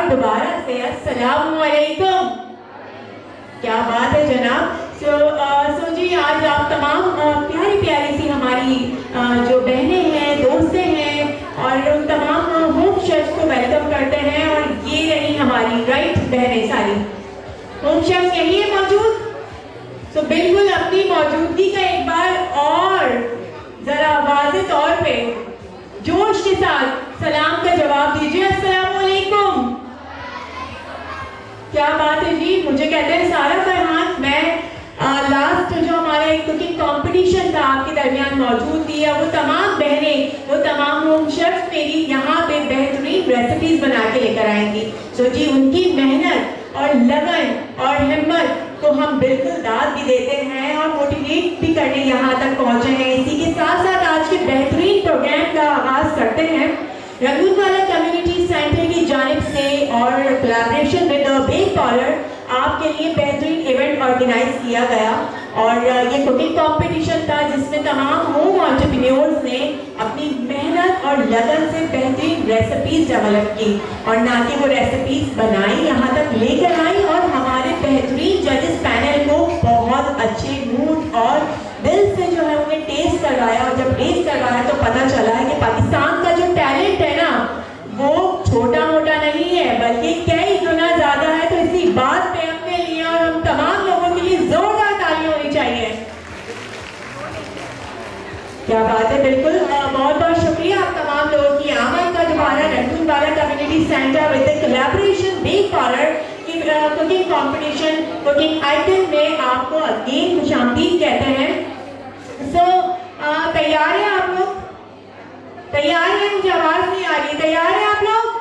दोबारा से अस्सलाम वालेकुम। क्या बात है जनाब। सो जी आज आप तमाम प्यारी प्यारी सी हमारी जो बहनें हैं, दोस्तें हैं और उन तमाम होम शेफ्स को वेलकम करते हैं। और ये रही हमारी राइट बहनें, सारी होम शेफ्स यही है मौजूद। सो बिल्कुल अपनी मौजूदगी का एक बार और जरा वाज़े तौर पे जोश के साथ सलाम का जवाब दीजिए, अस्सलाम वालेकुम। क्या बात है जी। मुझे कहते हैं सारा फरहान। मैं लास्ट जो हमारे कुकिंग कंपटीशन था आपके दरमियान मौजूद थी, वो तमाम बहनें, वो तमाम होम शेफ्स मेरी यहाँ पे बेहतरीन रेसिपीज बना के लेकर आएंगी। सो जी उनकी मेहनत और लगन और हिम्मत को हम बिल्कुल दाद भी देते हैं और मोटिवेट भी करने यहाँ तक पहुँचे हैं। इसी के साथ साथ आज के बेहतरीन प्रोग्राम का आगाज करते हैं। रंगूनवाला कम्युनिटी सेंटर की जानिब से और कोलैबोरेशन विद बेक पार्लर आपके लिए बेहतरीन इवेंट ऑर्गेनाइज किया गया। और ये कुकिंग कंपटीशन था जिसमें तमाम होम एंटरप्रेन्योर्स ने अपनी मेहनत और लगन से बेहतरीन रेसिपीज डेवलप की और ना कि वो रेसिपीज बनाई, यहाँ तक लेकर आई और हमारे बेहतरीन जजेस पैनल को बहुत अच्छे मूड और दिल से जो है उन्हें टेस्ट करवाया। और जब टेस्ट करवाया तो पता चला है कि पाकिस्तान का जो टैलेंट है ना वो छोटा मोटा नहीं है बल्कि कई गुना ज्यादा है। तो इसी बात पे अपने लिए और हम तमाम लोगों के लिए जोरदार तालियां होनी चाहिए। क्या बात है। बिल्कुल बहुत बहुत शुक्रिया आप तमाम लोगों की आमद का। दोबारा Rangoonwala community centre with collaboration Bake Parlour की कुकिंग कंपटीशन कुकिंग आइटम में आपको अगेन खुशामदीद कहते हैं। सो तैयार हैं आप लोग? तैयार हैं? मुझे आवाज नहीं आ रही। तैयार हैं आप लोग?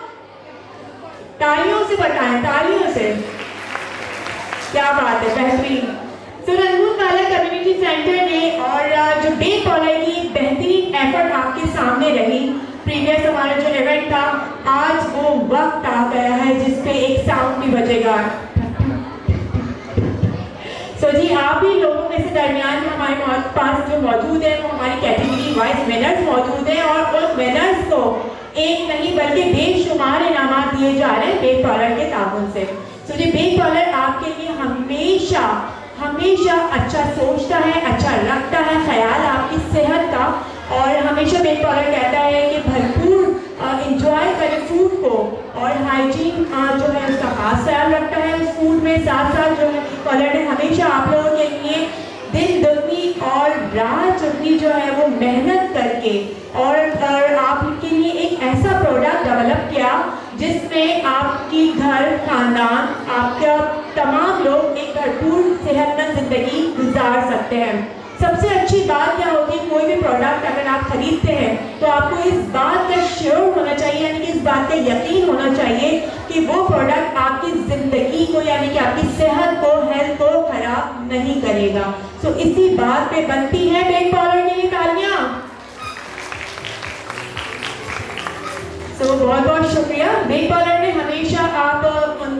तालियों से बताएं, तालियों से। क्या बात है, बेहतरीन। तो रंगूनवाला कम्युनिटी सेंटर ने और जो बेक पार्लर की बेहतरीन एफर्ट आपके सामने रही। प्रीवियस हमारा जो इवेंट था, आज वो वक्त आ गया है जिसपे एक साउंड भी बजेगा। सो जी आप ही लोगों में से दरमियान में हमारे पास जो मौजूद है वो हमारी कैटेगरी वाइज विनर्स मौजूद हैं और उन विनर्स को एक नहीं बल्कि बेशुमार इनामात दिए जा रहे हैं बेक पार्लर के ताउन से। सो जी बेक पार्लर आपके लिए हमेशा हमेशा अच्छा सोचता है, अच्छा रखता है ख्याल आपकी सेहत का। और हमेशा बेक पार्लर कहता है कि भरपूर इंजॉय करें फूड को और हाइजीन जो है उसका खास ख्याल रखता है उस फूड में। साथ साथ जो है पार्लर ने हमेशा आप लोगों के लिए दिन दुगनी और रात चुगनी जो है वो मेहनत करके और आपके लिए एक ऐसा प्रोडक्ट डेवलप किया जिसमें आपकी घर खानदान आपका तमाम लोग एक भरपूर सेहतमंद जिंदगी गुजार सकते हैं। सबसे अच्छी बात क्या होती है, कोई भी प्रोडक्ट अगर आप खरीदते हैं तो आपको इस बात का श्योर होना चाहिए, यानी कि इस बात का यकीन होना चाहिए कि वो प्रोडक्ट आपकी जिंदगी को यानी कि आपकी सेहत को, हेल्थ को खराब नहीं करेगा। सो इसी बात पे बनती है बेक पार्लर के लिए तालियां। तो बहुत बहुत शुक्रिया। बेक पार्लर ने हमेशा आप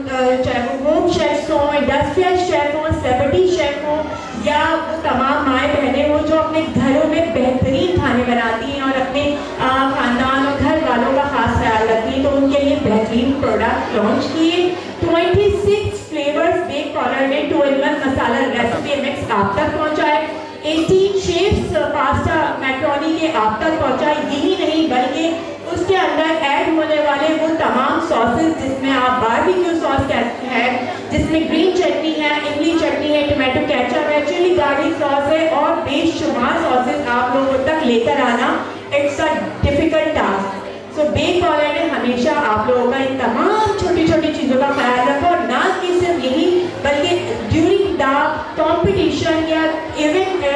चाहे वो होम शेफ्स हों, इंडस्ट्रियल शेफ हों, सेलिब्रिटी शेफ हों या वो तमाम माएँ बहनें हों जो अपने घरों में बेहतरीन खाने बनाती हैं और अपने खानदान और घर वालों का खास ख्याल रखती हैं, तो उनके लिए बेहतरीन प्रोडक्ट लॉन्च किए। 26 फ्लेवर्स बेक पार्लर ने 2-in-1 मसाला रेसिपी मिक्स आप तक पहुँचाए। 18 शेप्स पास्ता मैक्रोनी के आप तक पहुँचाए। यही नहीं बल्कि उसके अंदर ऐड होने वाले वो तमाम सॉसेस जिसमें आप बारबेक्यू सॉस है, जिसमें ग्रीन चटनी है, इमली चटनी है, टोमेटो केचप है, चिली गार्लिक सॉस है और बेशुमार सॉसेस आप लोगों तक लेकर आना it's a difficult task. So Bake Parlour ने हमेशा आप लोगों का इन तमाम छोटी छोटी चीज़ों का ख्याल रखा और ना कि सिर्फ यही बल्कि ड्यूरिंग द कॉम्पिटिशन या इवेंट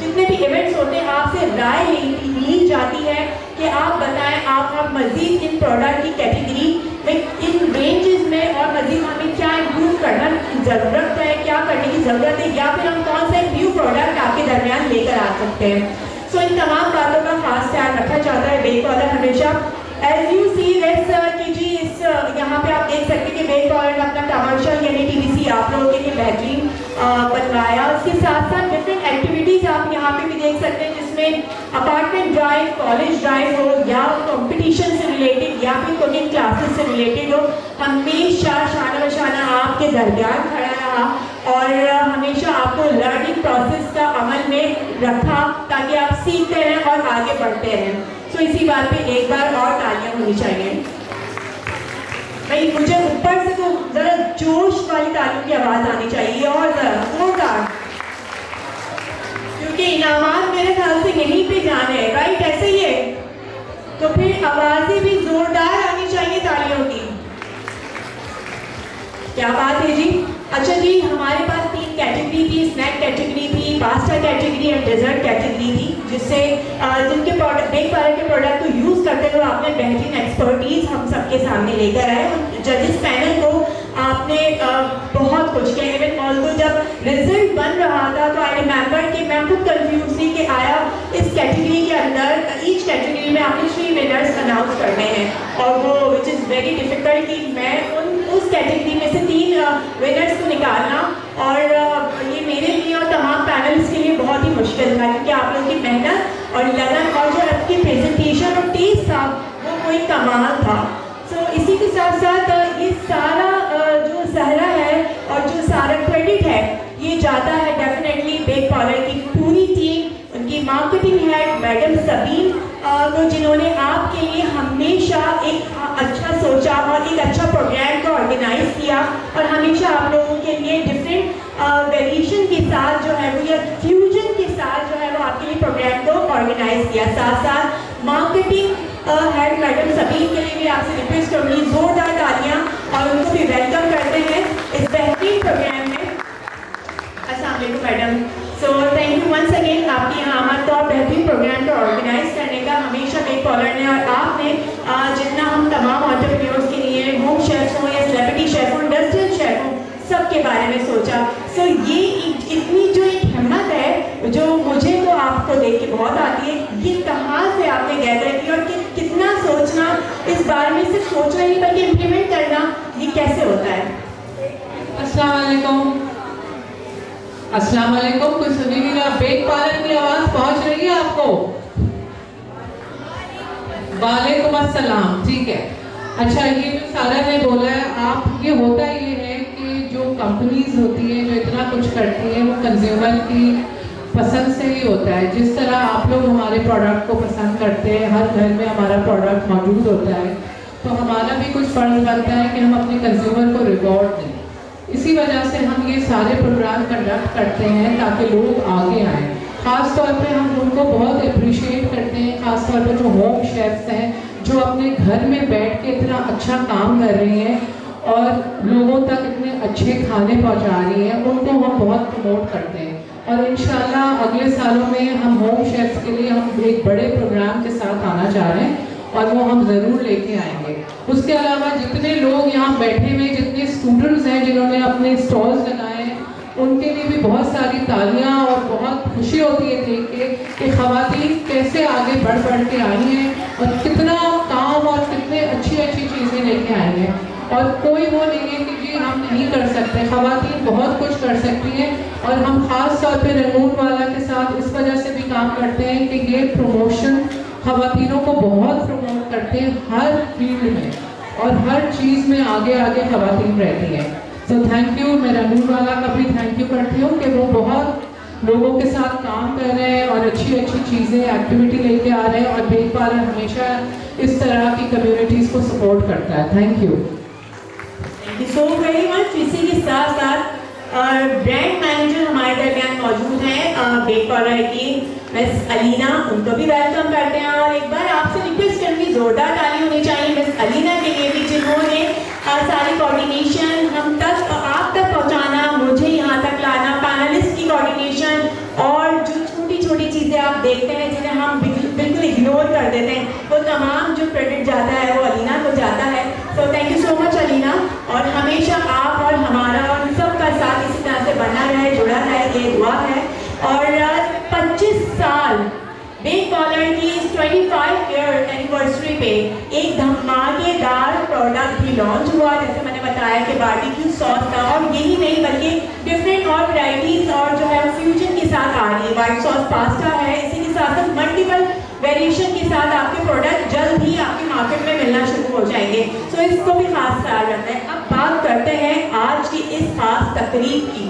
जितने भी इवेंट्स होते हैं आपसे राय ली जाती है कि आप बताएं आप मज़ीद इन प्रोडक्ट की कैटेगरी में इन रेंजेस में और मज़ीद हमें क्या इम्प्रूव करना ज़रूरत है, क्या करने की ज़रूरत है या फिर हम कौन सा न्यू प्रोडक्ट आपके दरमियान लेकर आ सकते हैं। सो इन तमाम बातों का खास ध्यान रखा जाता है बेक पार्लर हमेशा। एज यू सी दिस कि जी इस यहाँ पे आप देख सकते हैं कि बेक पार्लर ने अपना कमर्शियल यानी टीवीसी आप लोगों के लिए बेहतरीन बनवाया। उसके साथ साथ डिफरेंट एक्टिविटी एक्टिविटीज़ आप यहाँ पे भी देख सकते हैं, जिसमें अपार्टमेंट ड्राइव, कॉलेज ड्राइव हो या कंपटीशन से रिलेटेड या फिर कुकिंग क्लासेस से रिलेटेड हो, हमेशा शाना बशाना आपके दरमियान खड़ा रहा और हमेशा आपको लर्निंग प्रोसेस का अमल में रखा ताकि आप सीखते रहें और आगे बढ़ते रहें। तो इसी बात पे एक बार और तालियां होनी चाहिए। भाई मुझे ऊपर से तो जरा जोश वाली तालियों की आवाज आनी चाहिए और जरा जोरदार, क्योंकि इनामात मेरे ख्याल से यहीं पे जाने हैं, राइट? ऐसे ही है, तो फिर आवाजें भी जोरदार आनी चाहिए तालियों की। क्या बात है जी। अच्छा जी, हमारे पास 3 कैटेगरी थी, स्नैक कैटेगरी थी, pasta category and dessert category थी, जिससे जिनके प्रोडक्ट बेक पार्लर के प्रोडक्ट को यूज़ करते हुए आपने बेहतरीन एक्सपर्टीज हम सबके सामने लेकर आए। जजेस पैनल को आपने बहुत कुछ किया। इवन ऑल्दो जब रिजल्ट बन रहा था तो आई रिमेंबर कि मैं खुद कंफ्यूज थी कि आया इस कैटेगरी के अंदर ईच कैटेगरी में आपने 3 विनर्स अनाउंस करने हैं, और वो विच इज़ वेरी डिफिकल्ट कि मैं उस कैटेगरी में से 3 विनर्स को निकालना, और ये मेरे लिए और तमाम पैनल्स के लिए बहुत ही मुश्किल था, क्योंकि आप लोगों की मेहनत और लगन और जो आपकी प्रेजेंटेशन और टेस्ट था वो कोई कमाल था। सो इसी के साथ साथ ये सारा जो सहरा है और जो सारा क्रेडिट है ये जाता है डेफिनेटली बेक पार्लर की पूरी टीम, उनकी मार्केटिंग हेड मैडम सबीन को, जिन्होंने आपके लिए हमेशा एक अच्छा सोचा और एक अच्छा प्रोग्राम को ऑर्गेनाइज किया, और हमेशा आप लोगों के लिए डिफरेंट वेरिएशन के साथ जो है वो या फ्यूजन के साथ जो है वो आपके लिए प्रोग्राम को ऑर्गेनाइज किया। साथ साथ मार्केटिंग हेड मैडम सबीन के लिए भी आपसे रिक्वेस्ट करूँगी जोरदार तालियां, और उनको भी वेलकम करते हैं इस बेहतरीन प्रोग्राम में। अस्सलाम वालेकुम madam. So thank you once again आपकी यहाँ आमद और बेहतरीन प्रोग्राम को ऑर्गेनाइज करने का। हमेशा बेक पार्लर ने और आपने जितना हम तमाम एंटरप्रेन्योर्स के लिए होम शेफ्स हों या सेलिब्रिटी शेफ हों, इंडस्ट्रियल शेफ हों, सबके बारे में सोचा। सो ये इतनी जो एक हिम्मत है जो मुझे तो आपको देख के बहुत आती है, ये कहाँ से आपने गैदर की और कितना सोचना, इस बारे में सिर्फ सोचना नहीं बल्कि इम्प्लीमेंट करना, ये कैसे होता है? अस्सलाम वालेकुम। अस्सलाम वालेकुम। कोई सुनी नहीं रहा? बेक पार्लर की आवाज पहुंच रही है आपको? वालेकुम अस्सलाम। ठीक है। अच्छा, ये जो सारा ने बोला है, आप ये होता ये है कि जो कंपनीज होती है जो इतना कुछ करती है वो कंज्यूमर की पसंद से ही होता है। जिस तरह आप लोग हमारे प्रोडक्ट को पसंद करते हैं, हर घर में हमारा प्रोडक्ट मौजूद होता है, तो हमारा भी कुछ फर्ज बनता है कि हम अपने कंज्यूमर को रिवॉर्ड दें। इसी वजह से हम ये सारे प्रोग्राम कंडक्ट करते हैं ताकि लोग आगे आएँ। ख़ास तौर पे हम उनको बहुत अप्रिशिएट करते हैं, ख़ास तौर पे जो होम शेफ्स हैं जो अपने घर में बैठ के इतना अच्छा काम कर रही हैं और लोगों तक इतने अच्छे खाने पहुंचा रही हैं, उनको हम बहुत प्रमोट करते हैं। और इंशाल्लाह अगले सालों में हम होम शेफ्स के लिए हम एक बड़े प्रोग्राम के साथ आना चाह रहे हैं और वो हम ज़रूर लेके आएंगे। उसके अलावा जितने लोग यहाँ बैठे हुए, जितने स्टूडेंट्स हैं जिन्होंने अपने स्टॉल्स लगाए हैं, उनके लिए भी बहुत सारी तालियां और बहुत खुशी होती है देख के कि ख़वातीन कैसे आगे बढ़ के आई हैं और कितना काम और कितने अच्छी अच्छी चीज़ें लेके आई हैं। और कोई वो नहीं है कि जी हम नहीं कर सकते, ख़वातीन बहुत कुछ कर सकती हैं। और हम ख़ास तौर पे रंगून वाला के साथ इस वजह से भी काम करते हैं कि ये प्रमोशन ख़वातीनों को बहुत प्रमोट करते हैं हर फील्ड में, और हर चीज़ में आगे आगे ख़वातीन रहती हैं। तो थैंक यू। मैं रंगून वाला का भी थैंक यू करती हूँ कि वो बहुत लोगों के साथ काम कर रहे हैं और अच्छी अच्छी चीज़ें एक्टिविटी लेके आ रहे हैं, और बेक पार्लर हमेशा इस तरह की कम्युनिटीज़ को सपोर्ट करता है। Thank you so very much. इसी के साथ साथ ब्रांड मैनेजर हमारे दरमियान मौजूद हैं बेक पार्लर की मिस अलीना, उनको भी वेलकम करते हैं। और एक बार आपसे रिक्वेस्ट करूँगी जोरदार ताली होनी चाहिए मिस अलीना के लिए भी, जिन्होंने सारी कोऑर्डिनेशन हम तक आप तक पहुँचाना, मुझे यहाँ तक लाना, पैनलिस्ट की कोऑर्डिनेशन, और जो छोटी छोटी चीज़ें आप देखते हैं जिन्हें हम बिल्कुल इग्नोर कर देते हैं, वो तमाम जो क्रेडिट जाता है वो अलीना को जाता है। सो thank you so much Alina, और हमेशा आप और हमारा और सबका साथ इसी तरह से बना रहे, जुड़ा रहे, ये दुआ है। और 25 साल बेक पार्लर की 25 ईयर एनिवर्सरी पे एक धमाकेदार प्रोडक्ट भी लॉन्च हुआ, जैसे मैंने बताया कि बारबेक्यू सॉस का, और यही नहीं बल्कि डिफरेंट और वैराइटीज़ और जो है फ्यूजन के साथ आ रही है। वाइट सॉस पास्ता है, इसी के साथ साथ मल्टीपल वेरिएशन के साथ आपके प्रोडक्ट जल्द ही आपके मार्केट में मिलना शुरू हो जाएंगे। सो इसको भी खास ख्याल रखना है। अब बात करते हैं आज की इस खास तकरीब की,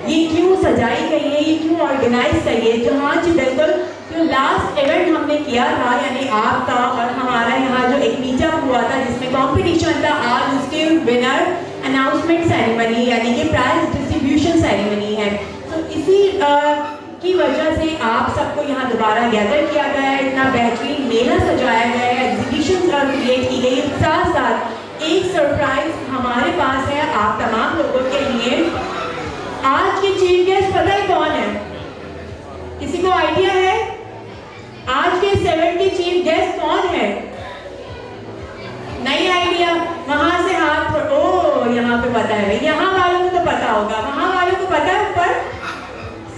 ये क्यों सजाई गई है, ये क्यों ऑर्गेनाइज करी है। जो हाँ जी बिल्कुल, जो लास्ट इवेंट हमने किया था यानी आपका और हमारा यहाँ जो एक मीटअप हुआ था जिसमें कंपटीशन था, आज उसके विनर अनाउंसमेंट सेरेमनी यानी कि प्राइज डिस्ट्रीब्यूशन सेरेमनी है। तो इसी की वजह से आप सबको यहाँ दोबारा गैदर किया गया है, इतना बेहतरीन मेला सजाया गया है, एग्जीबिशन क्रिएट की गई है। साथ साथ एक सरप्राइज हमारे पास है आप तमाम लोगों के लिए। आज के चीफ गेस्ट पता है कौन है? किसी को आइडिया है आज के 70 चीफ गेस्ट कौन है? नहीं आइडिया? वहां से हाथ ओ यहाँ पे पता है भाई, यहाँ वालों को तो पता होगा, वहां वालों को पता है, पर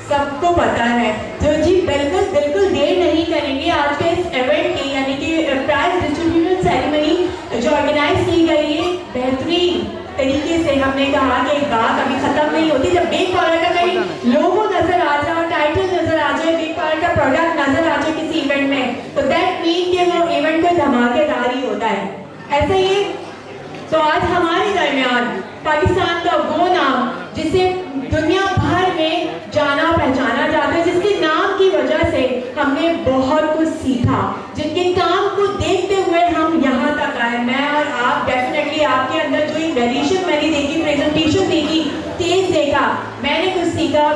सबको पता है। तो जी बिल्कुल बिल्कुल देर नहीं करेंगे। आज के इस इवेंट की यानी कि प्राइज डिस्ट्रीब्यूशन सेरेमनी जो ऑर्गेनाइज की गई है बेहतरीन तरीके से, हमने कहा कि एक बात अभी खत्म नहीं होती। जब बेक पार्लर का कहीं लोगो नजर आ जाए और टाइटल नजर आ जाए, बेक पार्लर का प्रोडक्ट नजर आ जाए किसी इवेंट में, तो दैट मीन कि वो इवेंट का धमाकेदार ही होता है, ऐसे ही। तो आज हमारे दरमियान पाकिस्तान का वो नाम जिसे दुनिया भर में जाना पहचाना जाता है, जिसके नाम की वजह से हमने बहुत कुछ सीखा, जिनके काम को देखते हुए हम यहाँ तक आए। मैं और आप डेफिनेटली आपके अंदर जो एक वेरिएशन मैंने देखी, प्रेजेंटेशन देखी, टेस्ट देखा, मैंने कुछ सीखा।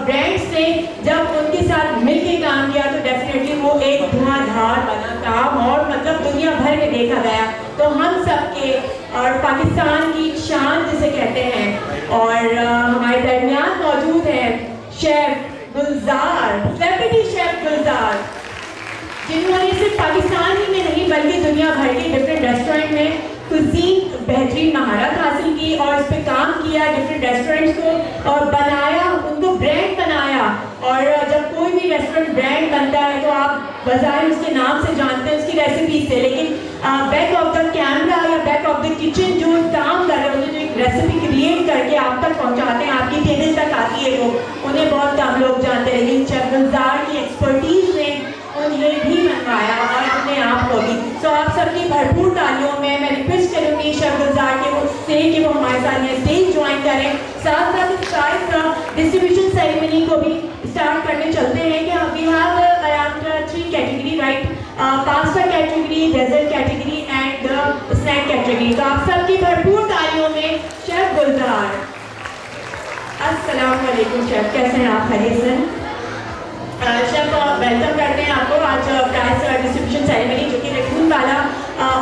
ब्रांड्स ने जब उनके साथ मिलकर काम किया तो डेफिनेटली वो एक धुआंधार बना काम और मतलब दुनिया भर में देखा गया। तो हम सबके और पाकिस्तान की शान जिसे कहते हैं, और हमारे दरमियान मौजूद है शेफ गुलजार, सेलिब्रिटी शेफ गुलजार, जिन्होंने सिर्फ पाकिस्तान ही में नहीं बल्कि दुनिया भर के डिफरेंट रेस्टोरेंट में कुजीन बेहतरीन महारत हासिल की और इस पे काम किया, डिफरेंट रेस्टोरेंट्स को और बनाया, उनको ब्रांड बनाया। और जब कोई भी रेस्टोरेंट ब्रांड बनता है तो आप बजाय उसके नाम से जानते हैं, उसकी रेसिपी से, लेकिन बैक ऑफ द कैमरा या बैक ऑफ द किचन जो काम कर रहे हैं, जो एक रेसिपी क्रिएट करके आप तक पहुंचाते हैं, आपकी टेबल तक आती है, वो उन्हें बहुत कम लोग जानते हैं। लेकिन शेफ गुलजार की एक्सपर्टीज ने उन्हें भी मनवाया और अपने आप को भी। तो आप सबकी भरपूर तालियों में मैं रिक्वेस्ट करूँगी शेफ गुलजार के मुझसे कि वो हमारे साथ ये स्टेज ज्वाइन करें। साथ साथ इस डिस्ट्रीब्यूशन सेरेमनी को भी स्टार्ट करने चलते हैं कि we have around 3 category, right, pasta category, dessert category and snack category. तो आप सबकी भरपूर तालियों में शेफ गुलजार। अस्सलाम वालेकुम शेफ, कैसे हैं आप? खैरियत से? शेफ वेलकम करते हैं आपको आज प्राइज डिस्ट्रीब्यूशन सेरेमनी जो कि रेखून वाला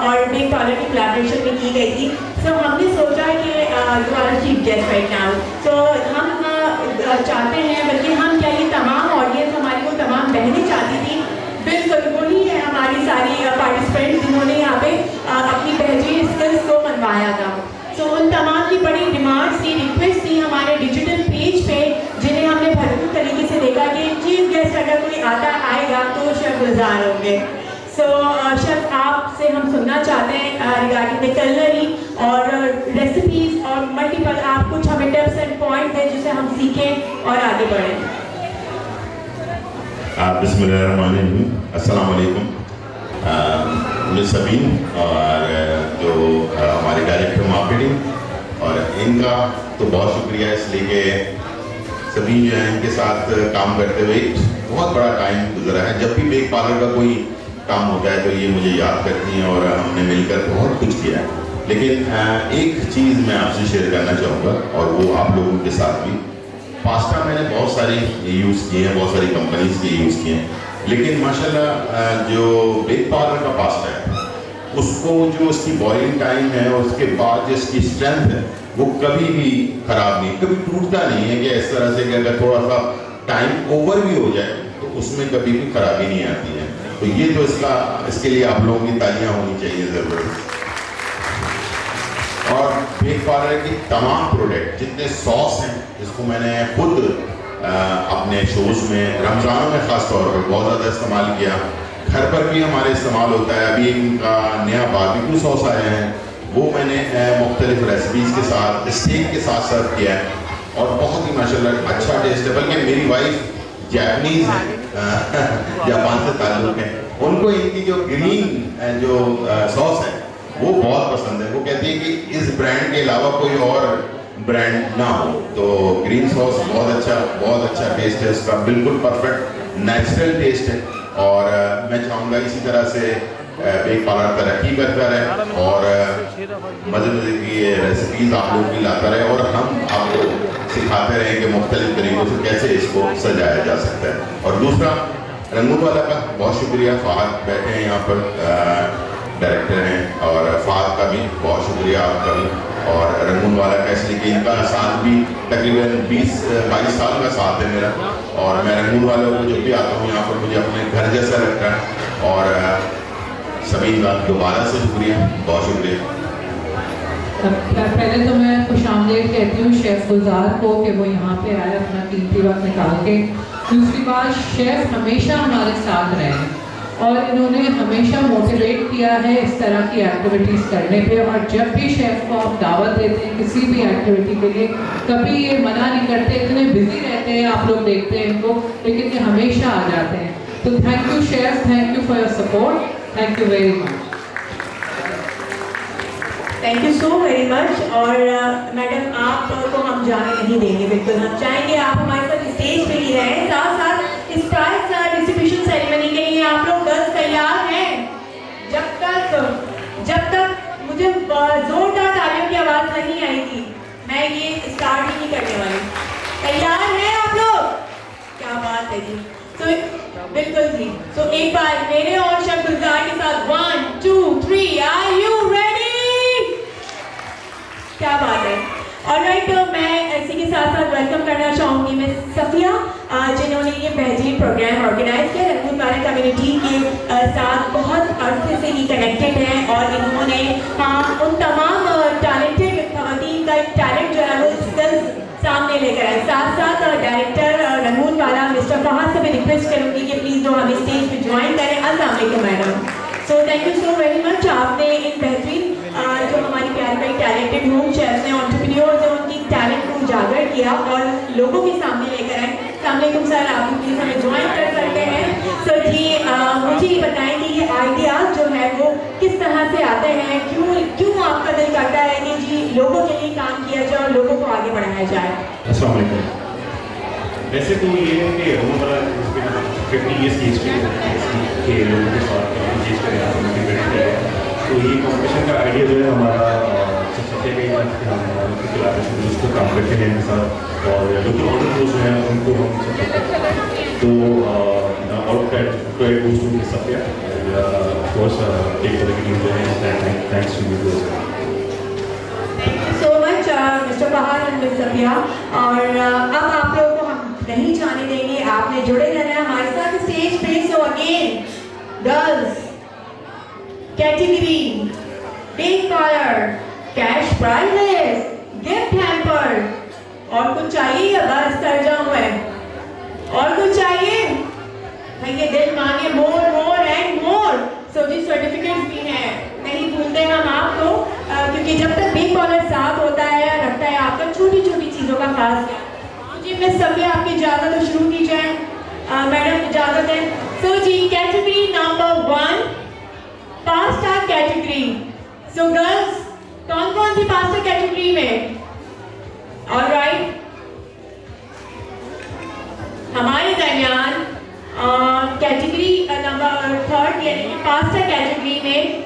और बेक पार्लर की कोलैबोरेशन में की गई थी। तो हमने सोचा कि you are chief guest right now, तो हम चाहते हैं, बल्कि हम क्या ये तमाम ऑडियंस हमारी वो तमाम बहनें चाहती थी, बिल्कुल वही है हमारी सारी पार्टिसिपेंट्स जिन्होंने यहाँ पे अपनी बेहतरीन स्किल्स को मनवाया था। तो उन तमाम की बड़ी डिमांड्स थी, रिक्वेस्ट थी हमारे डिजिटल पेज पे, जिन्हें हमने भरपूर तरीके से देखा कि चीफ गेस्ट अगर कोई आएगा तो शेफ गुलजार होंगे। सो शेफ आपसे हम सुनना चाहते हैं रिगार्डिंग द कलरी और रेसिपीज और मल्टीपल, आप कुछ हमें टिप्स एंड पॉइंट दें जिसे हम सीखें और आगे बढ़ें। बिस्मिल्लाहिर्रहमानिर्रहीम, अस्सलाम वालेकुम। मिस सबीन और जो हमारे डायरेक्टर मार्केटिंग, और इनका तो बहुत शुक्रिया, इसलिए कि सभी जो है इनके साथ काम करते हुए बहुत बड़ा टाइम गुजरा है। जब भी बेक पार्लर का कोई काम होता है तो ये मुझे याद करती हैं और हमने मिलकर बहुत कुछ किया है। लेकिन एक चीज़ मैं आपसे शेयर करना चाहूँगा और वो आप लोगों के साथ भी। पास्ता मैंने बहुत सारी यूज़ किए हैं, बहुत सारी कंपनीज के यूज़ किए हैं, लेकिन माशाल्लाह जो बेक पार्लर का पास्ता है उसको जो उसकी बॉइलिंग टाइम है और उसके बाद जो इसकी स्ट्रेंथ है वो कभी भी ख़राब नहीं, कभी टूटता नहीं है कि इस तरह से कि अगर थोड़ा सा टाइम ओवर भी हो जाए तो उसमें कभी भी खराबी नहीं आती है। तो ये तो इसके लिए आप लोगों की तालियां होनी चाहिए ज़रूर। और बेक पार्लर की तमाम प्रोडक्ट जितने सॉस हैं, जिसको मैंने खुद अपने शोज़ में रमज़ानों में ख़ास तौर पर बहुत ज़्यादा इस्तेमाल किया, घर पर भी हमारे इस्तेमाल होता है। अभी इनका नया बारबेक्यू सॉस आया है, वो मैंने मुख्तलिफ रेसिपीज़ के साथ, स्टेक के साथ सर्व किया है और बहुत ही माशाल्लाह अच्छा टेस्ट है। बल्कि मेरी वाइफ जापानीज जापान से ताल्लुक है, उनको इनकी जो ग्रीन जो सॉस है वो बहुत पसंद है। वो कहती है कि इस ब्रांड के अलावा कोई और ब्रांड ना हो। तो ग्रीन सॉस बहुत अच्छा टेस्ट है उसका, बिल्कुल परफेक्ट नेचुरल टेस्ट है। और मैं चाहूँगा इसी तरह से बेक पार्लर तरक्की करता रहे और मज़े की रेसिपीज़ आप लोग भी लाता रहे और हम आपको सिखाते रहें कि मुख्तलिफ तरीक़ों से कैसे इसको सजाया जा सकता है। और दूसरा, रंगून वाला का बहुत शुक्रिया, फ़ाहद बैठे हैं यहाँ पर, डायरेक्टर हैं, और फ़ाहद का भी बहुत शुक्रिया, आपका भी, और रंगून वाला का, इसलिए कि इनका साथ भी तकरीबन 20-22 साल का साथ है मेरा। और मैं रंगून वालों को जब भी आता हूँ यहाँ पर मुझे अपने घर जैसा लगता है। और सभी का दोबारा से शुक्रिया, बहुत शुक्रिया। पहले तो मैं खुशामदीद कहती हूँ शेफ़ गुलजार को कि वो यहाँ पे आए अपना कीमती वक्त निकाल के। दूसरी बात, शेफ़ हमेशा हमारे साथ रहे और इन्होंने हमेशा मोटिवेट किया है इस तरह की एक्टिविटीज़ करने पे। और जब भी शेफ़ को आप दावत देते हैं किसी भी एक्टिविटी के लिए, कभी ये मना नहीं करते। इतने बिजी रहते हैं, आप लोग देखते हैं इनको, लेकिन ये हमेशा आ जाते हैं। तो thank you chef, thank you for your support, thank you very much. Thank you so very much. और मैडम आपको हम जाने नहीं देंगे, बिल्कुल हम चाहेंगे आप हमारे साथ स्टेज पे ही रहें। साथ साथ इस प्राइज डिस्ट्रीब्यूशन सेरेमनी के लिए आप लोग गर्ल्स तैयार हैं? जब तक मुझे जोरदार तालियों की आवाज़ नहीं आएगी मैं ये स्टार्ट ही नहीं करने वाली। तैयार हैं आप लोग? क्या बात है जी। तो बिल्कुल जी। तो एक बार मेरे और शेफ़ गुलजार के साथ 1 2 3, आर यू रेडी? क्या बात है। ऑलराइट, तो मैं इसी के साथ साथ वेलकम करना चाहूँगी मिस सफिया, जिन्होंने ये बेहतरीन प्रोग्राम ऑर्गेनाइज किया। रंगून वाले कम्युनिटी के साथ बहुत अरसे से ही कनेक्टेड हैं और इन्होंने उन तमाम टैलेंटेड खवातीन का टैलेंट जो है वो स्किल्स सामने लेकर आए। साथ साथ डायरेक्टर रंगून वाला मिस्टर फहद से मैं रिक्वेस्ट करूँगी कि प्लीज़ वो हमें स्टेज पे ज्वाइन करें। अस्सलाम वालेकुम madam. So thank you so very much. आपने इन बेहतरीन जो हमारी प्यारी प्यारी टैलेंटेड होम शेफ्स हैं, एंटरप्रेन्योर्स हैं, उनकी टैलेंट को उजागर किया और लोगों के सामने लेकर आए। अस्सलाम वालेकुम सर, आप प्लीज़ हमें ज्वाइन कर सकते हैं। सर जी, मुझे ये बताएं कि ये आइडियाज़ जो है वो किस तरह से आते हैं, क्यों आपका दिल करता है कि जी लोगों के लिए काम किया जाए और लोगों को आगे बढ़ाया जाए? अस्सलाम वालेकुम। वैसे तो ये है कि रंगून वाला 50 ईयर्स की हिस्ट्री के लोगों के साथ चीज़ करें मोटिवेट किया। तो ये कॉम्पिटिशन का आइडिया जो है हमारा सबसे पहले हम उसको काम करते हैं इनके साथ और लोकल ऑर्डर जो हैं उनको हम सपोर्ट करते हैं। तो outside goes to miss Safia, of course एक तरह की टीम जो है, thanks to you so much mister Fahad and miss Safia. और अब आप लोगों को हम नहीं जाने देंगे, आपने जुड़े रहना है हमारे साथ स्टेज पे। So again girls category, Bake Parlour, cash prizes, gift hamper, और कुछ चाहिए या बस कर जाऊं मैं? और कुछ चाहिए? भैया दिल मांगे more and more. So ji certificates भी हैं, नहीं भूलते हम आपको, क्योंकि जब तक बेक पार्लर साथ होता है रखता है आपका छोटी छोटी चीज़ों का खास ख्याल। जी मिस सफिया, आपकी इजाज़त तो शुरू की जाए। मैडम इजाज़त है। सो जी category number 1 pasta category. So girls, कौन कौन थी पास्ता कैटेगरी में? ऑलराइट, हमारे दरमियान कैटेगरी नंबर 3 यानी कि पास्ता कैटेगरी में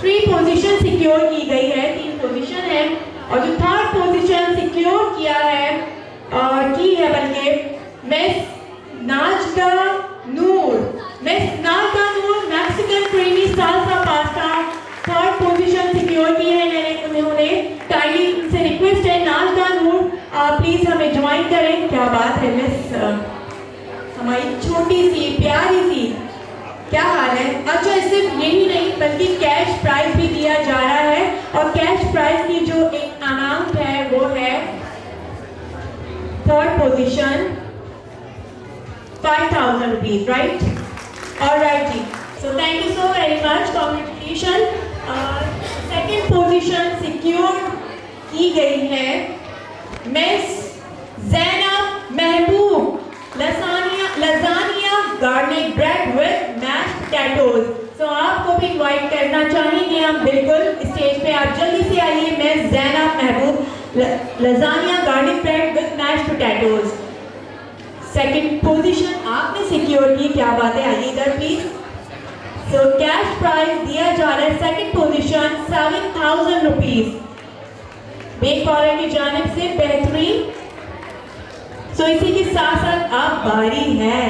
3 पोजीशन सिक्योर की गई है, 3 पोजीशन है। और जो 3rd पोजीशन सिक्योर किया है बल्कि miss Najda Noor. Miss Najda Noor Mexican creamy salsa pasta 3rd position secure की है। उन्होंने काइंडली उनसे रिक्वेस्ट है नाजदा नूर प्लीज हमें ज्वाइन करें। क्या बात है मिस, हमारी छोटी सी प्यारी सी, क्या हाल है? अच्छा, सिर्फ यही नहीं बल्कि कैश प्राइज भी दिया जा रहा है और कैश प्राइज की जो एक अमाउंट है वो है 3rd position 5,000 rupees, right? Alright जी, so thank you so very much, congratulation. 2nd position secure की गई है मिस ज़ैनब महबूब लसा इनवाइट करना चाहेंगे हम बिल्कुल स्टेज पे। आप जल्दी से आइए। मैं Zainab Mehboob, lasagna garlic bread with mashed potatoes. Second position आपने सिक्योर की, क्या बात है, आइए इधर प्लीज। सो कैश प्राइज दिया जा रहा है, second position 7,000 rupees Bake Parlour की जानिब से, बेहतरीन। सो इसी के साथ साथ अब बारी है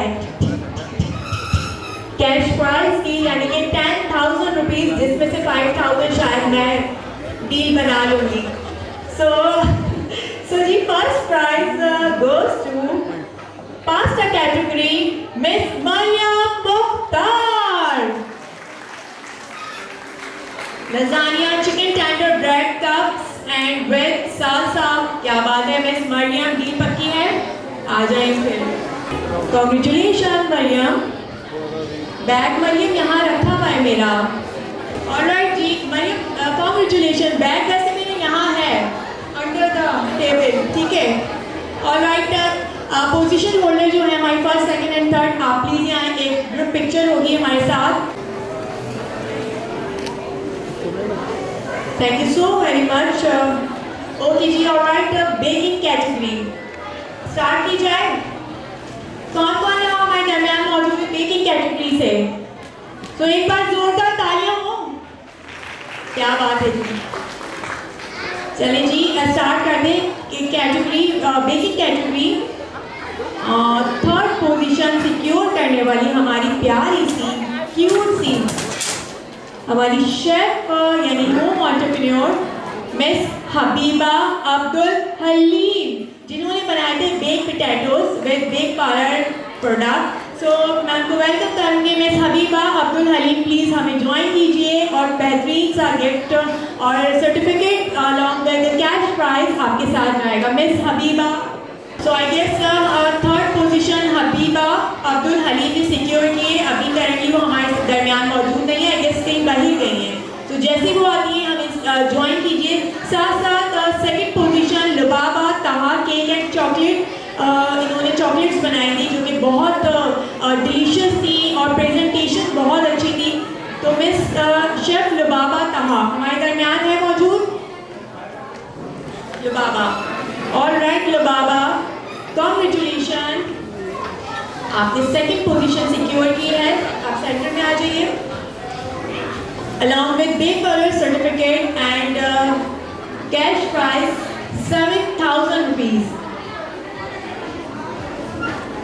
कैश प्राइज की, यानी कि 10,000 रुपीज, जिसमें से 5,000 शायद मैं डील बना लूंगी। सो जी first prize goes to pasta category miss Maryam Mukhtar. Lasagna chicken tender bread cups and with salsa, क्या बात है मिस मरियम, डील पक्की है, आ जाए फिर। कॉन्ग्रेचुलेशन मरियम। बैग मरियम यहाँ रखा हुआ है मेरा। ऑलराइट जी मरियम, कॉन्ग्रेचुलेशन। बैग वैसे मेरे यहाँ है अंडर द टेबल, ठीक है। ऑलराइट, पोजीशन होल्डर जो है हमारी फर्स्ट सेकंड एंड थर्ड, आप प्लीज यहाँ एक ग्रुप पिक्चर होगी हमारे साथ। Thank you so very much. Okay जी, ऑलराइट, बेकिंग कैटेगरी स्टार्ट की जाए। कौन कौन है हमारे दरमियान मौजूद है बेकिंग कैटेगरी से? तो एक बार जोरदार तालियां हो, क्या बात है जी। चलिए जी स्टार्ट कर दें category, baking category. Third position secure करने वाली हमारी प्यारी सी क्यूट सी हमारी शेफ यानी home entrepreneur miss Habiba Abdul Haleem, जिन्होंने बनाए थे bake potatoes with bake parlour product. So मैं आपको वेलकम करूँगी मिस हबीबा अब्दुल हलीम, प्लीज़ हमें ज्वाइन कीजिए और बेहतरीन सा गिफ्ट और certificate along with cash prize आपके साथ जाएगा miss Habiba. So I guess third position Habiba Abdul Haleem ने सिक्योर किए। अभी करेंगी वो हमारे दरमियान मौजूद नहीं है, आई गेस कहीं बाहर गई हैं। तो जैसे वो आती हैं हमें ज्वाइन कीजिए। साथ साथ सेकंड पोजीशन लुबाबा तहा केक एंड चॉकलेट, इन्होंने चॉकलेट्स बनाई थी जो कि बहुत डिलीशियस थी और प्रेजेंटेशन बहुत अच्छी थी। तो मिस शेफ लुबाबा तहा हमारे दरमियान है मौजूद। लुबाबा, ऑलराइट लुबाबा, कॉन्ग्रेचुलेशन, आपने सेकंड पोजीशन सिक्योर की है। आप सेंटर में आ जाइए along with bake parlor certificate and cash prize 7,000 rupees।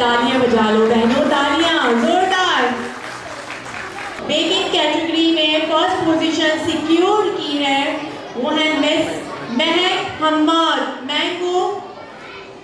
तालियां बजा लो बहनों, तालियां जोरदार। बेकिंग कैटेगरी में फर्स्ट पोजीशन सिक्योर की है वो है miss Mehak Hammad. Mango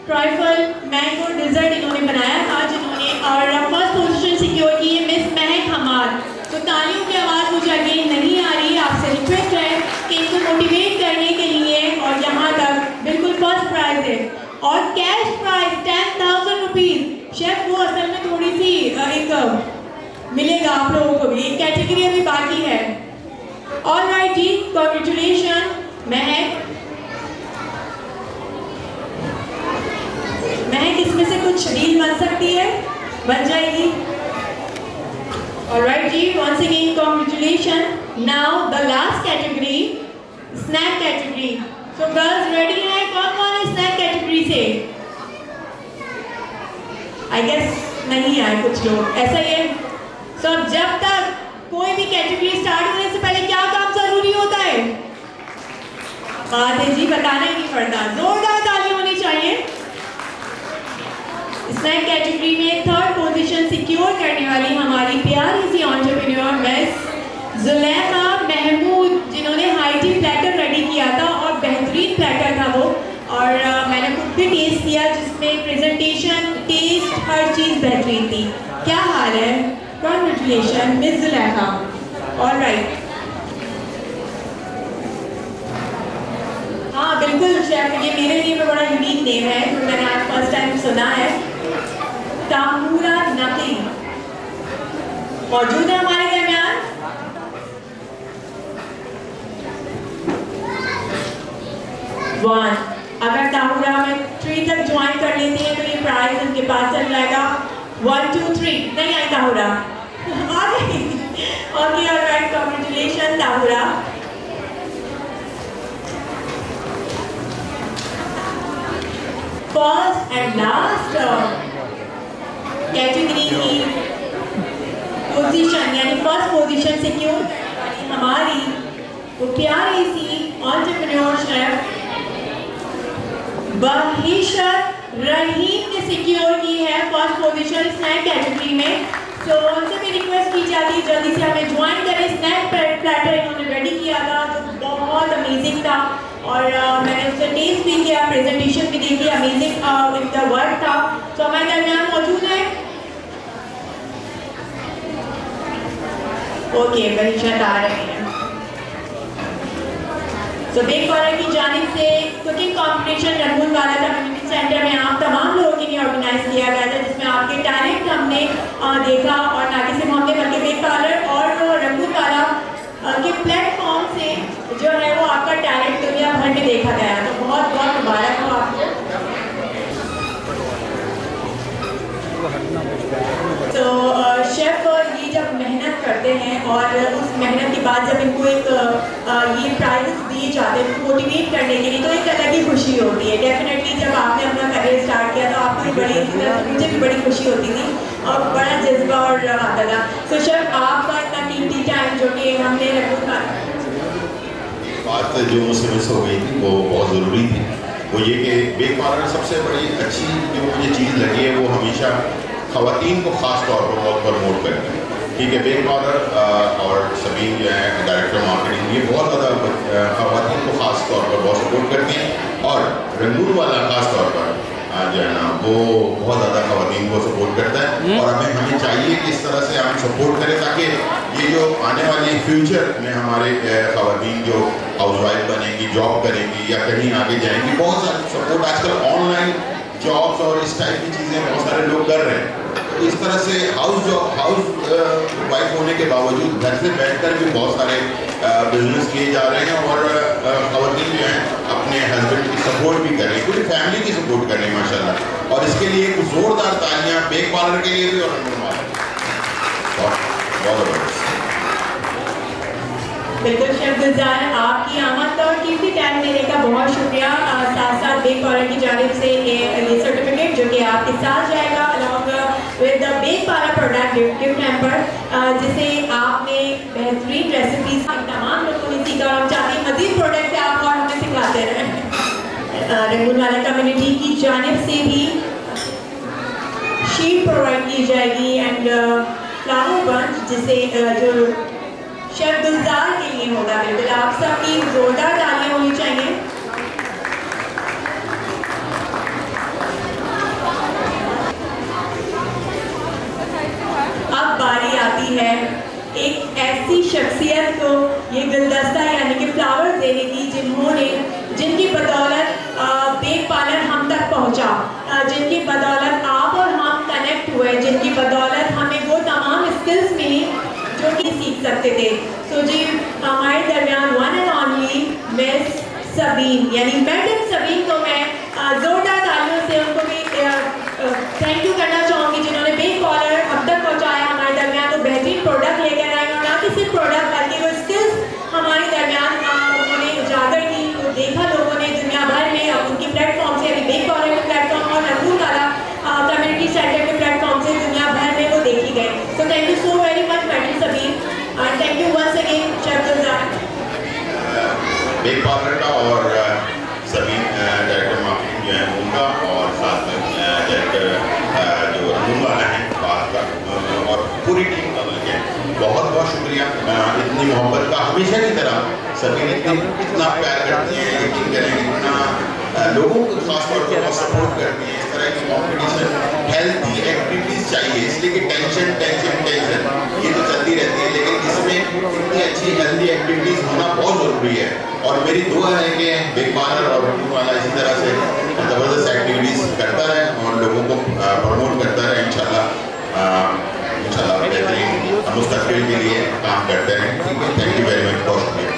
trifle mango dessert इन्होंने बनाया था जिन्होंने, और फर्स्ट पोजीशन सिक्योर की है मिस महक हम्माद। तो तालियों की आवाज़ मुझे अगेन नहीं आ रही है, आपसे रिक्वेस्ट है कि इनको मोटिवेट करने के लिए, और यहाँ तक बिल्कुल फर्स्ट प्राइज है और कैश प्राइज 10,000 रुपीज़। शेफ वो असल में थोड़ी सी एक मिलेगा आप लोगों को भी, एक कैटेगरी अभी बाकी है। ऑलराइट जी, कॉन्ग्रेचुलेशन महक। महक, इसमें से कुछ डील बन सकती है, बन जाएगी। Alright ji, once again congratulations. Now the last category, snack category. So girls ready हैं? कौन कौन है snack category से? I guess नहीं आए कुछ लोग, ऐसा ही है। So अब जब तक कोई भी कैटेगरी स्टार्ट होने से पहले क्या काम जरूरी होता है? बात है जी, बताना ही नहीं पड़ता, जोरदार ताली होनी चाहिए। स्नैक कैटेगरी में थर्ड पोजीशन सिक्योर करने वाली हमारी प्यारी सी एंटरप्रेन्योर मिस जुलेखा महमूद, जिन्होंने हाई टी प्लेटर रेडी किया था और बेहतरीन प्लेटर था वो, और मैंने खुद भी टेस्ट किया जिसमें प्रेजेंटेशन, टेस्ट, हर चीज़ बेहतरीन थी। क्या हाल है? Congratulation miss Zulekha. ऑलराइट, हाँ बिल्कुल शेफ, ये मेरे लिए भी बड़ा यूनिक नेम है जो मैंने आज फर्स्ट टाइम सुना है। ताहूरा नकी मौजूद है हमारे दरमियान। वन, अगर ताहूरा में 3 तक ज्वाइन कर लेती है तो ये प्राइज उनके पास चल जाएगा। 1 2 3 नहीं आई ताहूरा, आ गई। Okay, alright, congratulations, Tahura. First and last category की पोजीशन यानी फर्स्ट पोजीशन सिक्योर हमारी वो प्यारी सी एंटरप्रेन्योरशिप बहिशत रहीम ने सिक्योर की है फर्स्ट पोजीशन स्नैक कैटेगरी में। तो उनसे भी रिक्वेस्ट की जाती है जल्दी से हमें ज्वाइन करें। स्नैक प्लेटर इन्होंने रेडी किया था जो बहुत अमेजिंग था और मैंने उससे टेस्ट भी किया, प्रेजेंटेशन भी देखी, अमेजिंग इनका वर्क था। तो हमारे दरमियान मौजूद है ओके बहिशत आ रहे हैं। तो बेक कॉर्नर की जानिब से कुकिंग कंपटीशन रंगून वाला कम्युनिटी सेंटर में आप तमाम लोगों के लिए ऑर्गेनाइज किया गया था जिसमें आपके टैलेंट हमने देखा और नाकि से हमने बल्कि बेक कॉर्नर और रंगून वाला के प्लेटफॉर्म से जो है वो आपका टैलेंट दुनिया भर में देखा गया। तो बहुत बहुत मुबारक हो आपको। तो शेफ ये जब मेहनत करते हैं और उस मेहनत के बाद जब इनको एक ये प्राइजेस दिए जाते हैं मोटिवेट करने के लिए तो एक अलग ही खुशी होती है। डेफिनेटली जब आपने अपना करियर स्टार्ट किया तो आपको मुझे भी बड़ी खुशी होती थी और बड़ा जज्बा और आता था। तो शेफ आपका इतना कीमती टाइम जो कि हमने रखा बात जो मुझसे मिस हो गई थी वो बहुत ज़रूरी थी, वो ये कि बेक कॉर्नर सबसे बड़ी अच्छी जो मुझे चीज़ लगी है वो हमेशा ख़वातीन को ख़ास तौर पर बहुत प्रमोट करते हैं। ठीक है, बेक कॉर्नर और सबीन जो है डायरेक्टर मार्केटिंग ये बहुत ज़्यादा ख़वातीन को ख़ास तौर पर बहुत सपोर्ट करते हैं और रंगून वाला ख़ास तौर पर जो है ना वो बहुत ज़्यादा ख़वातीन को सपोर्ट करता है और हमें चाहिए कि इस तरह से हम सपोर्ट करें ताकि ये जो आने वाले फ्यूचर में हमारे ख़वातीन जो हाउसवाइफ बनेंगी, जॉब करेंगी या कहीं आगे जाएंगी, बहुत सारा सपोर्ट आजकल ऑनलाइन जॉब्स और इस टाइप की चीज़ें बहुत सारे लोग कर रहे हैं। तो इस तरह से हाउस वाइफ होने के बावजूद घर से बैठकर भी बहुत सारे बिजनेस किए जा रहे हैं और ख़वातीन जो हैं अपने हस्बैंड की सपोर्ट भी कर रही है, पूरी फैमिली की सपोर्ट कर रही है माशाल्लाह। और इसके लिए एक ज़ोरदार तालियां बेक कॉर्नर के लिए भी और बहुत बिल्कुल शेफ गुलजार, आपकी आमद और कीमती टाइम देने का बहुत शुक्रिया। साथ साथ बेक कॉर्नर की जानिब से ये सर्टिफिकेट जो कि आपके साथ जाएगा अलॉन्ग विद द बेक पारा प्रोडक्ट गिफ्ट हैम्पर जिसे आपने बेहतरीन रेसिपीज तमाम लोगों ने सीखा और हम चाहते हैं मजीद प्रोडक्ट आप और हमें सिखाते रहें। रंगून वाला कम्युनिटी की जानिब से भी शीट प्रोवाइड की जाएगी एंड फ्लावर बंच जिसे जो शेफ गुलजार के लिए होगा। बिल्कुल आप सबकी जोरदार तालियां होनी चाहिए। अब बारी आती है एक ऐसी शख्सियत को ये गुलदस्ता यानी कि फ्लावर्स देने की जिनकी बदौलत बेक पार्लर हम तक पहुंचा, जिनकी बदौलत आप और हम कनेक्ट हुए, जिनकी बदौलत हमें वो तमाम स्किल्स मिली जो कि सीख सकते थे। तो जी हमारे दरमियान one and only miss Sabeen यानी मैडम सबीन को मैं जोरदार तालियों से उनको भी थैंक यू करना चाहूँगी जिन्होंने बेक कॉर्नर अब तक पहुँचाया हमारे दरमियान। तो बेहतरीन प्रोडक्ट लेकर आए और ना कि सिर्फ प्रोडक्ट बल्कि वो स्किल्स हमारे दरमियान उन्होंने उजागर की। तो देखा लोगों ने दुनिया भर में अब उनकी प्लेटफॉर्म से अभी बेक कॉर्नर के प्लेटफॉर्म और रंगून वाला कम्युनिटी सेंटर के प्लेटफॉर्म से दुनिया भर में वो देखी गई। तो thank you so very much madam Sabeen and thank you once again chef Gulzar. Bake Corner का और सबीन डायरेक्टर मार्केटिंग जो है उनका और साथ में डायरेक्टर जो रंगून वाला है बात का और पूरी टीम का मिलकर बहुत बहुत शुक्रिया। इतनी मोहब्बत का हमेशा की तरह सबीन इतना प्यार करती हैं, यकीन करें इतना लोगों को खासतौर पर बहुत सपोर्ट करती हैं। इस तरह की कॉम्पिटिशन हेल्थी एक्टिविटीज़ चाहिए इसलिए कि टेंशन ये तो चलती रहती है, लेकिन इसमें इतनी अच्छी हेल्थी एक्टिविटीज़ होना बहुत ज़रूरी है। और मेरी दुआ है कि बेक पार्लर और रंगून वाला इसी तरह से ज़बरदस्त एक्टिविटीज़ करता रहे और लोगों को प्रमोट करता रहे। इंशाल्लाह बेहतरीन मुस्तकबिल के लिए काम करते रहें। ठीक है, थैंक यू वेरी मच, बहुत शुक्रिया।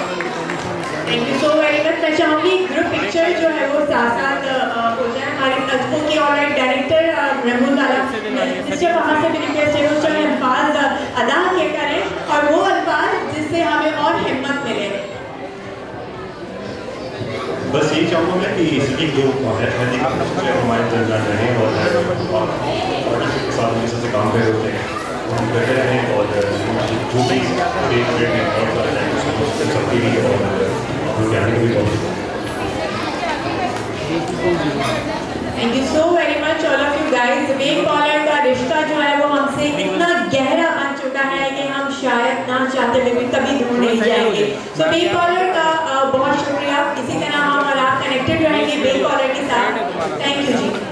Thank you so very much. मैं चाहूँगी ग्रुप पिक्चर जो है वो साथ साथ हो जाए हमारे ओके ऑलराइट डायरेक्टर महमूद आला सिर्फ वहाँ से भी रिक्वेस्ट है कुछ अल्फाज अदा किया करें और वो अल्फाज जिससे हमें और हिम्मत मिले। बस यही चाहूँगा मैं कि इसकी जो हेल्दी कंपनी हमारे दरमियान रहे और के साथ हमेशा से काम कर रहे होते हैं वो हम करते रहें और जो भी सबके लिए और अपने ज्ञान को भी बहुत thank you so very much all of you guys. वेब कॉलर का रिश्ता जो है वो हमसे इतना गहरा बन चुका है कि हम शायद ना चाहते हुए भी कभी दूर नहीं जाएंगे। सो वेब कॉलर का बहुत शुक्रिया। इसी तरह हम और आप कनेक्टेड रहेंगे वेब कॉलर के साथ। Thank you ji.